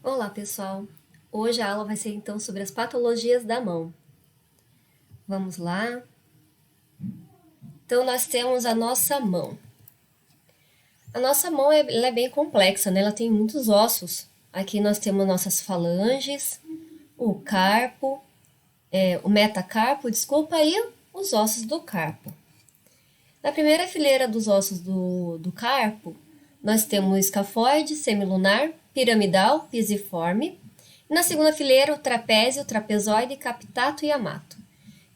Olá, pessoal! Hoje a aula vai ser então sobre as patologias da mão. Vamos lá? Então, nós temos a nossa mão. A nossa mão ela é bem complexa, né? Ela tem muitos ossos. Aqui nós temos nossas falanges, o carpo, o metacarpo, desculpa, e os ossos do carpo. Na primeira fileira dos ossos do carpo, nós temos o escafoide, semilunar, piramidal, pisiforme. E na segunda fileira, o trapézio, trapezoide, capitato e amato.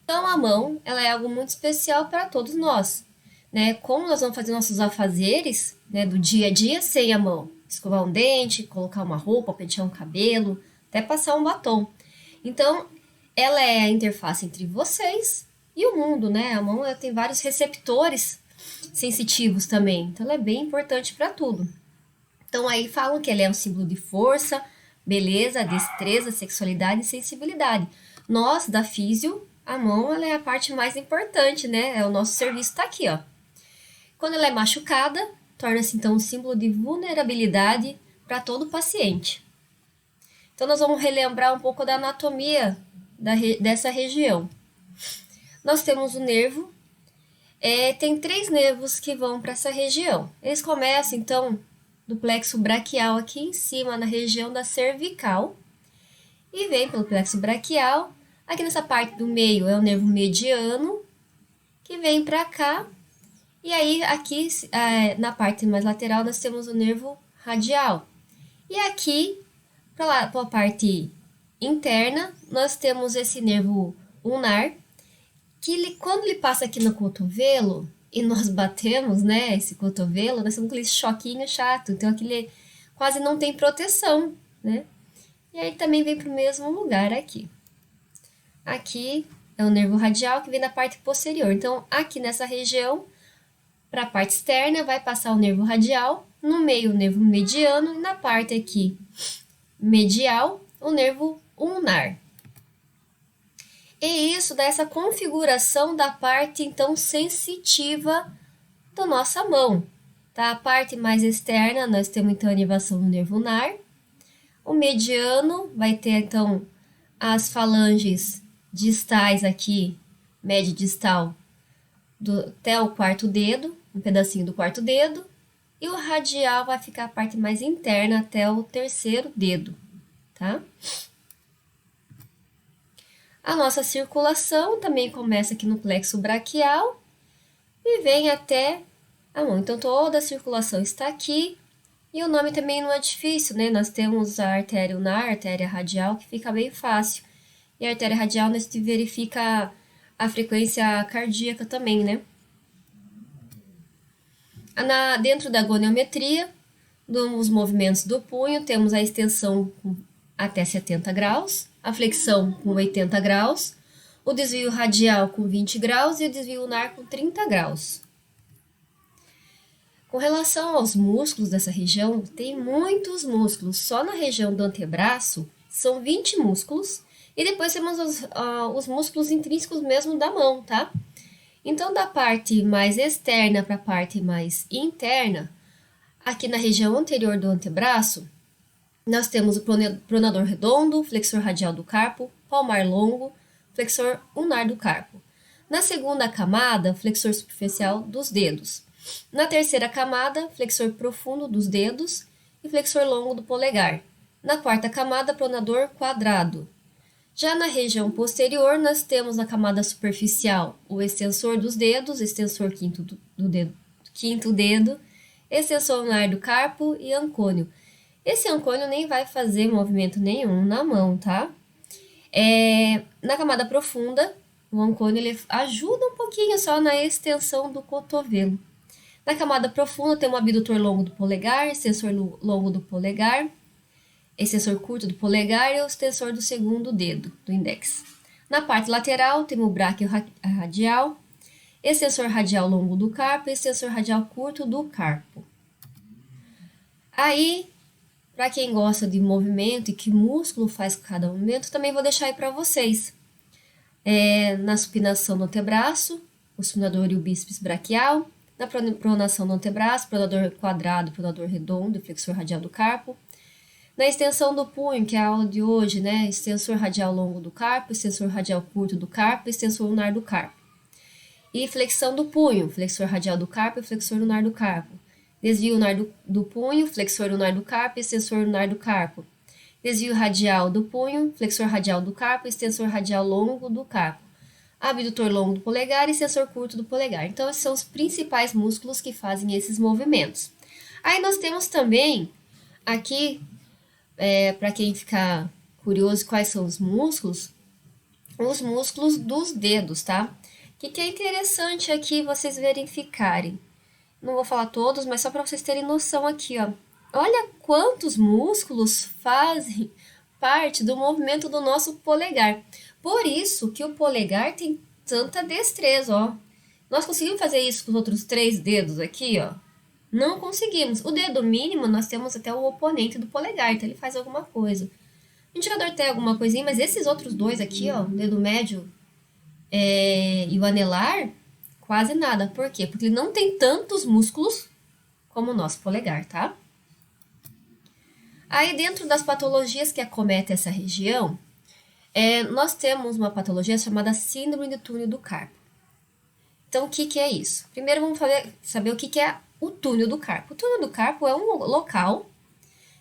Então, a mão, ela é algo muito especial para todos nós, né? Como nós vamos fazer nossos afazeres, né, do dia a dia sem a mão? Escovar um dente, colocar uma roupa, pentear um cabelo, até passar um batom. Então, ela é a interface entre vocês e o mundo, né? A mão ela tem vários receptores sensitivos também, então ela é bem importante para tudo. Então, aí falam que ela é um símbolo de força, beleza, destreza, sexualidade e sensibilidade. Nós, da Físio, a mão ela é a parte mais importante, né? É o nosso serviço tá aqui, ó. Quando ela é machucada, torna-se então um símbolo de vulnerabilidade para todo paciente. Então, nós vamos relembrar um pouco da anatomia dessa região. Nós temos o nervo, tem 3 nervos que vão para essa região. Eles começam, então, do plexo braquial aqui em cima, na região da cervical, e vem pelo plexo braquial. Aqui nessa parte do meio é o nervo mediano, que vem para cá. E aí, aqui na parte mais lateral, nós temos o nervo radial. E aqui, para a parte interna, nós temos esse nervo ulnar, que quando ele passa aqui no cotovelo, e nós batemos, né, esse cotovelo, nós temos aquele choquinho chato, então aquele quase não tem proteção, né? E aí também vem para o mesmo lugar aqui. Aqui é o nervo radial que vem da parte posterior. Então, aqui nessa região, para a parte externa, vai passar o nervo radial, no meio o nervo mediano e na parte aqui medial, o nervo ulnar. E isso dá essa configuração da parte, então, sensitiva da nossa mão. Tá? A parte mais externa, nós temos, então, a inervação do nervo ulnar. O mediano vai ter, então, as falanges distais aqui, médio distal, até o quarto dedo, um pedacinho do quarto dedo. E o radial vai ficar a parte mais interna até o terceiro dedo, tá? A nossa circulação também começa aqui no plexo braquial e vem até a mão. Então, toda a circulação está aqui. E o nome também não é difícil, né? Nós temos a artéria ulnar, a artéria radial, que fica bem fácil. E a artéria radial, nós verifica a frequência cardíaca também, né? Dentro da goniometria, dos movimentos do punho, temos a extensão até 70 graus, a flexão com 80 graus, o desvio radial com 20 graus e o desvio ulnar com 30 graus. Com relação aos músculos dessa região, tem muitos músculos. Só na região do antebraço são 20 músculos e depois temos os músculos intrínsecos mesmo da mão, tá? Então, da parte mais externa para a parte mais interna, aqui na região anterior do antebraço, nós temos o pronador redondo, flexor radial do carpo, palmar longo, flexor ulnar do carpo. Na segunda camada, flexor superficial dos dedos. Na terceira camada, flexor profundo dos dedos e flexor longo do polegar. Na quarta camada, pronador quadrado. Já na região posterior, nós temos na camada superficial o extensor dos dedos, extensor quinto dedo, extensor ulnar do carpo e ancônio. Esse ancônio nem vai fazer movimento nenhum na mão, tá? Na camada profunda, o ancônio ele ajuda um pouquinho só na extensão do cotovelo. Na camada profunda tem o abdutor longo do polegar, extensor longo do polegar, extensor curto do polegar e o extensor do segundo dedo, do index. Na parte lateral tem o bráquio radial, extensor radial longo do carpo e extensor radial curto do carpo. Aí, para quem gosta de movimento e que músculo faz cada movimento, também vou deixar aí para vocês. Na supinação do antebraço, o supinador e o bíceps braquial. Na pronação do antebraço, pronador quadrado, pronador redondo e flexor radial do carpo. Na extensão do punho, que é a aula de hoje, né? Extensor radial longo do carpo, extensor radial curto do carpo, extensor lunar do carpo. E flexão do punho, flexor radial do carpo e flexor lunar do carpo. Desvio lunar do punho, flexor lunar do carpo e extensor lunar do carpo. Desvio radial do punho, flexor radial do carpo e extensor radial longo do carpo. Abdutor longo do polegar e extensor curto do polegar. Então, esses são os principais músculos que fazem esses movimentos. Aí nós temos também aqui, para quem ficar curioso quais são os músculos dos dedos, tá? O que é interessante aqui vocês verificarem. Não vou falar todos, mas só para vocês terem noção aqui, ó. Olha quantos músculos fazem parte do movimento do nosso polegar. Por isso que o polegar tem tanta destreza, ó. Nós conseguimos fazer isso com os outros 3 dedos aqui, ó? Não conseguimos. O dedo mínimo, nós temos até o oponente do polegar, então ele faz alguma coisa. O indicador tem alguma coisinha, mas esses outros 2 aqui, ó, o dedo médio e o anelar, quase nada. Por quê? Porque ele não tem tantos músculos como o nosso polegar, tá? Aí, dentro das patologias que acometem essa região, nós temos uma patologia chamada síndrome de túnel do carpo. Então, o que é isso? Primeiro, vamos saber o que é o túnel do carpo. O túnel do carpo é um local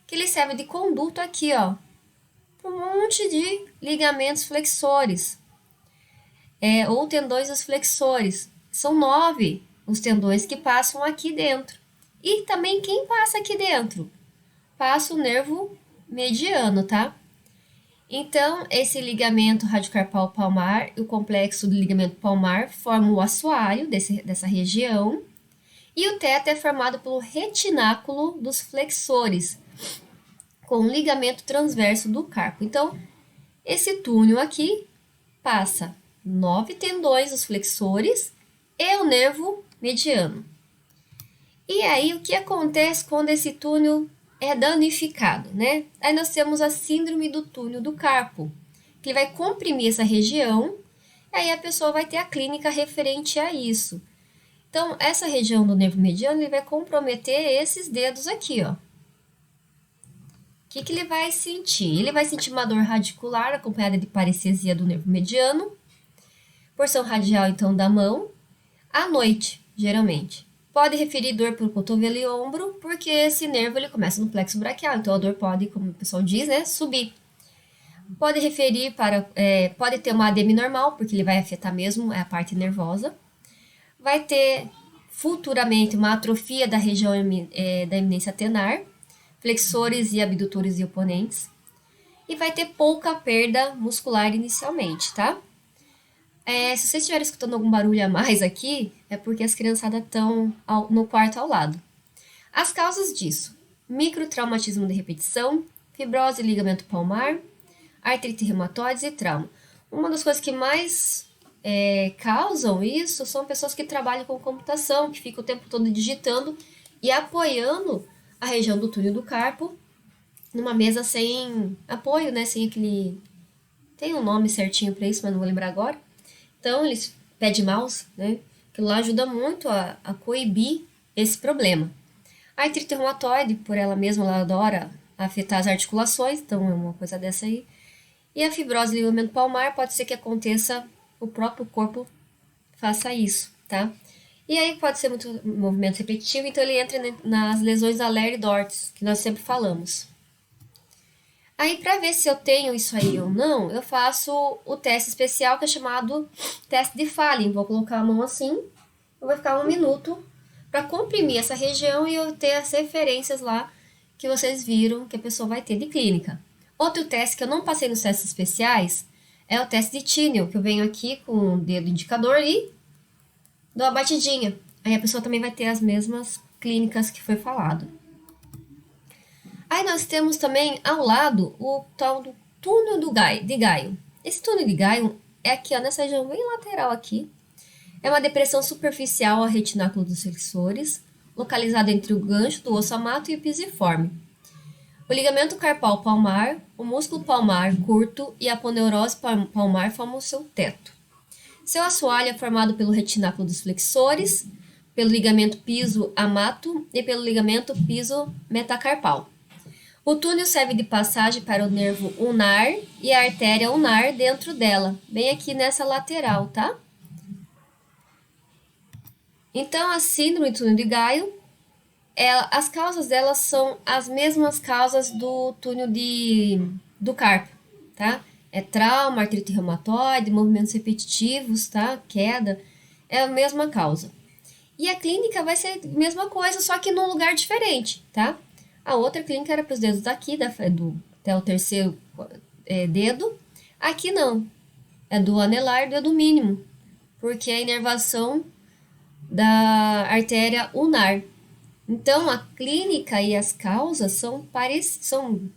que ele serve de conduto aqui, ó, para um monte de ligamentos flexores, ou tendões dos flexores. São 9 os tendões que passam aqui dentro. E também quem passa aqui dentro? Passa o nervo mediano, tá? Então, esse ligamento radiocarpal palmar e o complexo do ligamento palmar formam o assoalho dessa região. E o teto é formado pelo retináculo dos flexores, com o ligamento transverso do carpo. Então, esse túnel aqui passa 9 tendões dos flexores e o nervo mediano. E aí, o que acontece quando esse túnel é danificado, né? Aí nós temos a síndrome do túnel do carpo, que vai comprimir essa região, e aí a pessoa vai ter a clínica referente a isso. Então, essa região do nervo mediano, ele vai comprometer esses dedos aqui, ó. O que ele vai sentir? Ele vai sentir uma dor radicular acompanhada de parestesia do nervo mediano, porção radial, então, da mão, à noite, geralmente. Pode referir dor por cotovelo e ombro, porque esse nervo ele começa no plexo braquial, então a dor pode, como o pessoal diz, né, subir. Pode referir pode ter uma ADM normal, porque ele vai afetar mesmo a parte nervosa. Vai ter futuramente uma atrofia da região da eminência tenar, flexores e abdutores e oponentes. E vai ter pouca perda muscular inicialmente, tá? Se vocês estiverem escutando algum barulho a mais aqui, é porque as criançadas estão no quarto ao lado. As causas disso: microtraumatismo de repetição, fibrose e ligamento palmar, artrite reumatoide e trauma. Uma das coisas que mais causam isso são pessoas que trabalham com computação, que ficam o tempo todo digitando e apoiando a região do túnel do carpo numa mesa sem apoio, né? Sem aquele... Tem um nome certinho para isso, mas não vou lembrar agora. Então, eles pedem mouse, né? Aquilo lá ajuda muito a coibir esse problema. A artrite reumatoide, por ela mesma, ela adora afetar as articulações, então é uma coisa dessa aí. E a fibrose do ligamento palmar pode ser que aconteça, o próprio corpo faça isso, tá? E aí pode ser muito movimento repetitivo, então ele entra nas lesões da Layard-Ortiz, que nós sempre falamos. Aí, para ver se eu tenho isso aí ou não, eu faço o teste especial que é chamado teste de Falling. Vou colocar a mão assim, eu vou ficar 1 minuto para comprimir essa região e eu ter as referências lá que vocês viram que a pessoa vai ter de clínica. Outro teste que eu não passei nos testes especiais é o teste de Tinel, que eu venho aqui com o dedo indicador e dou a batidinha. Aí a pessoa também vai ter as mesmas clínicas que foi falado. Aí nós temos também ao lado o tal do túnel de Gaio. Esse túnel de Gaio é aqui, ó, nessa região bem lateral aqui. É uma depressão superficial ao retináculo dos flexores, localizado entre o gancho do osso amato e o pisiforme. O ligamento carpal palmar, o músculo palmar curto e a aponeurose palmar formam o seu teto. Seu assoalho é formado pelo retináculo dos flexores, pelo ligamento piso amato e pelo ligamento piso metacarpal. O túnel serve de passagem para o nervo ulnar e a artéria ulnar dentro dela, bem aqui nessa lateral, tá? Então, a síndrome do túnel de Gaio, as causas delas são as mesmas causas do túnel do carpo, tá? É trauma, artrite reumatoide, movimentos repetitivos, tá? Queda, é a mesma causa. E a clínica vai ser a mesma coisa, só que num lugar diferente, tá? A outra clínica era para os dedos daqui, até o terceiro dedo. Aqui não, é do anelar, dedo mínimo, porque é a inervação da artéria ulnar. Então, a clínica e as causas são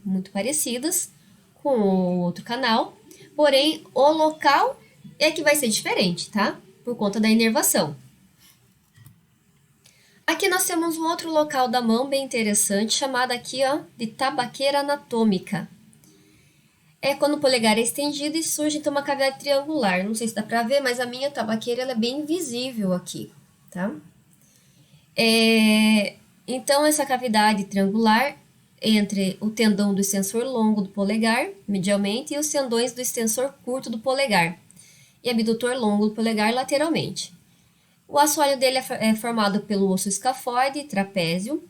muito parecidas com o outro canal, porém, o local é que vai ser diferente, tá? Por conta da inervação. Aqui nós temos um outro local da mão bem interessante, chamado aqui, ó, de tabaqueira anatômica. É quando o polegar é estendido e surge então uma cavidade triangular. Não sei se dá pra ver, mas a minha tabaqueira ela é bem visível aqui, tá? Então, essa cavidade triangular entre o tendão do extensor longo do polegar, medialmente, e os tendões do extensor curto do polegar, e abdutor longo do polegar lateralmente. O assoalho dele é formado pelo osso escafoide, trapézio,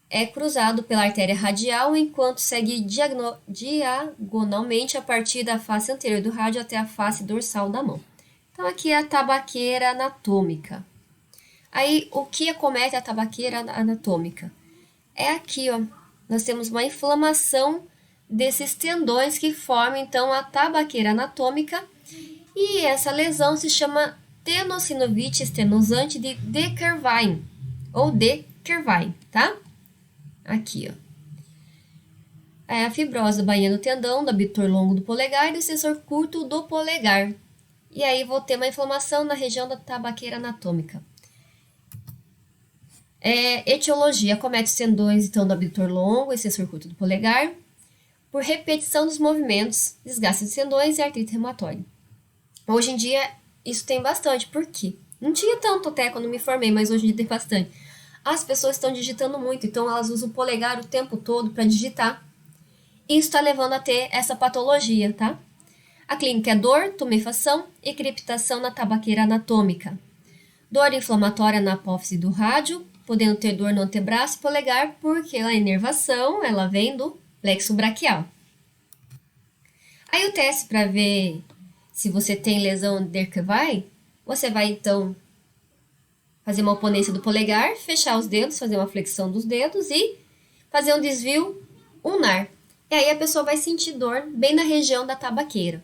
é cruzado pela artéria radial, enquanto segue diagonalmente a partir da face anterior do rádio até a face dorsal da mão. Então, aqui é a tabaqueira anatômica. Aí, o que acomete a tabaqueira anatômica? É aqui, ó. Nós temos uma inflamação desses tendões que formam, então, a tabaqueira anatômica. E essa lesão se chama tenossinovite estenosante de Kervine, ou de Kervine, tá? Aqui, ó. É a fibrose bainha do tendão, do abdutor longo do polegar e do extensor curto do polegar. E aí, vou ter uma inflamação na região da tabaqueira anatômica. Etiologia, acomete os tendões, então, do abdutor longo e extensor curto do polegar, por repetição dos movimentos, desgaste dos tendões e artrite reumatoide. Hoje em dia, isso tem bastante. Por quê? Não tinha tanto até quando me formei, mas hoje em dia tem bastante. As pessoas estão digitando muito, então elas usam o polegar o tempo todo para digitar. Isso está levando a ter essa patologia, tá? A clínica é dor, tumefação e crepitação na tabaqueira anatômica. Dor inflamatória na apófise do rádio, podendo ter dor no antebraço e polegar, porque a inervação ela vem do plexo braquial. Aí o teste para ver se você tem lesão de Kervine, você vai então fazer uma oponência do polegar, fechar os dedos, fazer uma flexão dos dedos e fazer um desvio ulnar. E aí a pessoa vai sentir dor bem na região da tabaqueira.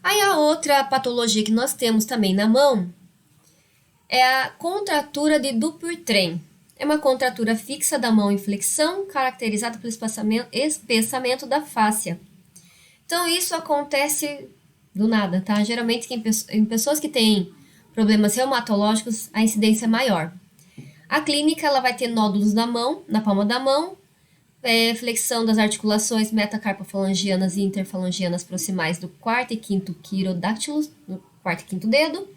Aí a outra patologia que nós temos também na mão é a contratura de Dupuytren. É uma contratura fixa da mão em flexão, caracterizada pelo espessamento da fáscia. Então, isso acontece do nada, tá? Geralmente, em pessoas que têm problemas reumatológicos, a incidência é maior. A clínica, ela vai ter nódulos na mão, na palma da mão, flexão das articulações metacarpofalangianas e interfalangianas proximais do quarto e quinto quirodáctilos, no quarto e quinto dedo,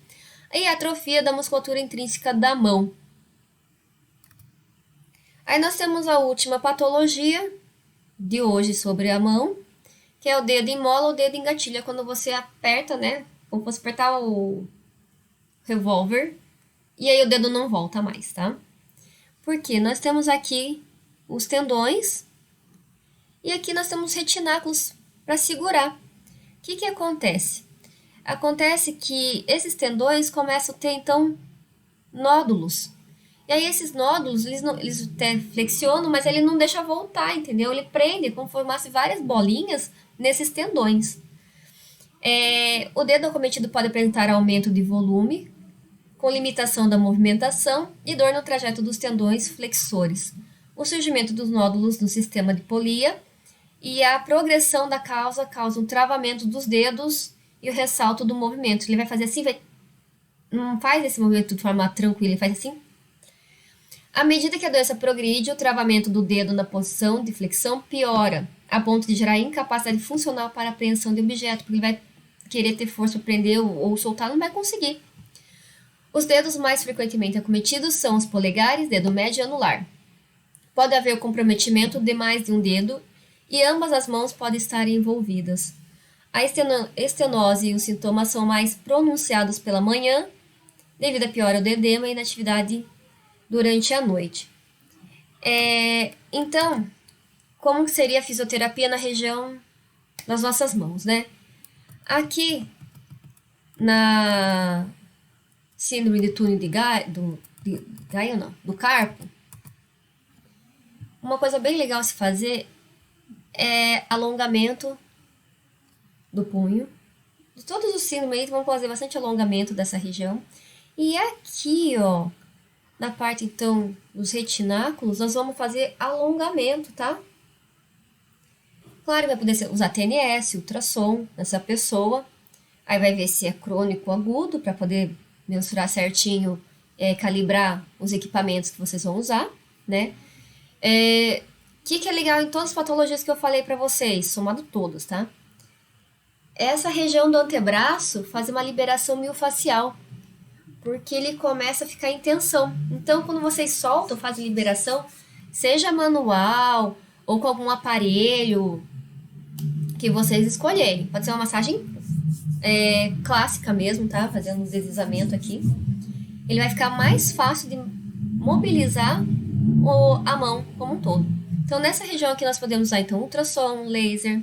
e atrofia da musculatura intrínseca da mão. Aí nós temos a última patologia de hoje sobre a mão, que é o dedo imola ou dedo engatilha, quando você aperta, né, como se fosse apertar o revólver, e aí o dedo não volta mais, tá? Porque nós temos aqui os tendões, e aqui nós temos retináculos para segurar. O que acontece? Acontece que esses tendões começam a ter, então, nódulos. E aí esses nódulos, eles até flexionam, mas ele não deixa voltar, entendeu? Ele prende, como se formasse várias bolinhas nesses tendões. O dedo acometido pode apresentar aumento de volume, com limitação da movimentação e dor no trajeto dos tendões flexores. O surgimento dos nódulos no sistema de polia e a progressão da causa um travamento dos dedos e o ressalto do movimento. Ele vai fazer assim, não faz esse movimento de forma tranquila, ele faz assim. À medida que a doença progride, o travamento do dedo na posição de flexão piora, a ponto de gerar incapacidade funcional para a apreensão de objeto, porque ele vai querer ter força para prender ou soltar, não vai conseguir. Os dedos mais frequentemente acometidos são os polegares, dedo médio e anular. Pode haver o comprometimento de mais de um dedo e ambas as mãos podem estar envolvidas. A estenose e os sintomas são mais pronunciados pela manhã, devido à piora do edema e inatividade durante a noite. Então, como que seria a fisioterapia na região das nossas mãos, né? Aqui, na síndrome de túnel de Gaio, não, do carpo, uma coisa bem legal se fazer é alongamento do punho. De todos os síndromes, vamos fazer bastante alongamento dessa região. E aqui, ó, na parte, então, dos retináculos, nós vamos fazer alongamento, tá? Claro, vai poder usar TNS, ultrassom nessa pessoa. Aí vai ver se é crônico ou agudo, para poder mensurar certinho, calibrar os equipamentos que vocês vão usar, né? Que é legal em todas as patologias que eu falei para vocês, somado todas, tá? Essa região do antebraço faz uma liberação miofascial, porque ele começa a ficar em tensão. Então, quando vocês soltam, fazem liberação, seja manual ou com algum aparelho que vocês escolherem. Pode ser uma massagem clássica mesmo, tá? Fazendo um deslizamento aqui. Ele vai ficar mais fácil de mobilizar a mão como um todo. Então, nessa região aqui nós podemos usar então ultrassom, laser,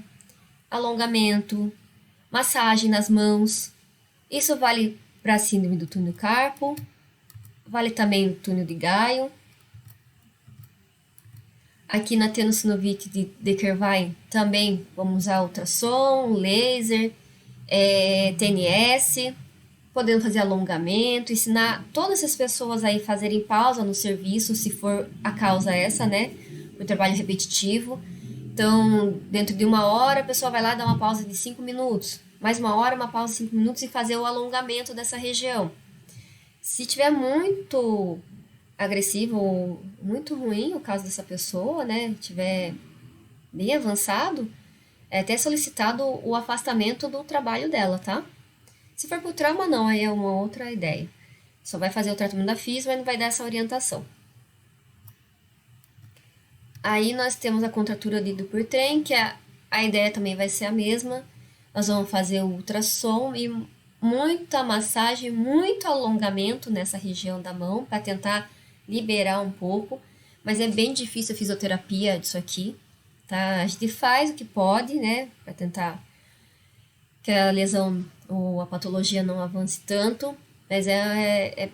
alongamento, massagem nas mãos. Isso vale para a síndrome do túnel do carpo, vale também o túnel de Gaio. Aqui na tenossinovite de Dequervine também vamos usar ultrassom, laser, TNS, podendo fazer alongamento, ensinar todas as pessoas aí fazerem pausa no serviço, se for a causa essa, né? O trabalho repetitivo. Então, dentro de 1 hora, a pessoa vai lá dar uma pausa de 5 minutos. Mais 1 hora, uma pausa de 5 minutos e fazer o alongamento dessa região. Se tiver muito agressivo ou muito ruim o caso dessa pessoa, né? Tiver bem avançado, é até solicitado o afastamento do trabalho dela, tá? Se for por trauma, não, aí é uma outra ideia. Só vai fazer o tratamento da física, mas não vai dar essa orientação. Aí nós temos a contratura de Dupuytren, que a ideia também vai ser a mesma. Nós vamos fazer o ultrassom e muita massagem, muito alongamento nessa região da mão para tentar liberar um pouco. Mas é bem difícil a fisioterapia disso aqui, tá? A gente faz o que pode, né, para tentar que a lesão ou a patologia não avance tanto. Mas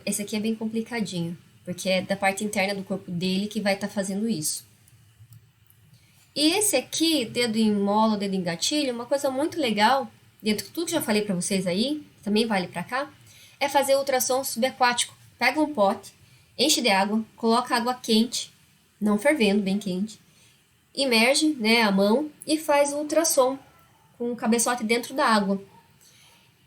esse aqui é bem complicadinho, porque é da parte interna do corpo dele que vai estar fazendo isso. E esse aqui, dedo em mola, dedo em gatilho, uma coisa muito legal, dentro de tudo que já falei para vocês aí, também vale para cá, é fazer ultrassom subaquático. Pega um pote, enche de água, coloca água quente, não fervendo, bem quente, imerge, né, a mão e faz o ultrassom com o cabeçote dentro da água.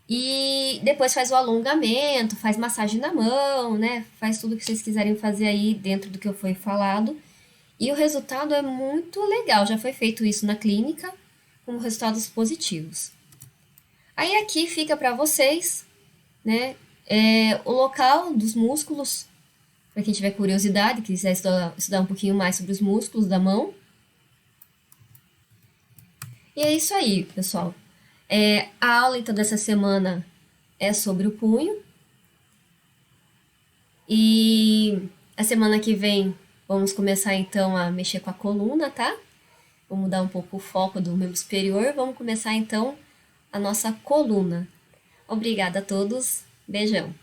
E depois faz o alongamento, faz massagem na mão, né, faz tudo que vocês quiserem fazer aí dentro do que foi falado. E o resultado é muito legal, já foi feito isso na clínica, com resultados positivos. Aí aqui fica para vocês, né, o local dos músculos, para quem tiver curiosidade, quiser estudar um pouquinho mais sobre os músculos da mão. E é isso aí, pessoal. A aula, então, dessa semana é sobre o punho. E a semana que vem vamos começar, então, a mexer com a coluna, tá? Vamos mudar um pouco o foco do membro superior. Vamos começar, então, a nossa coluna. Obrigada a todos. Beijão.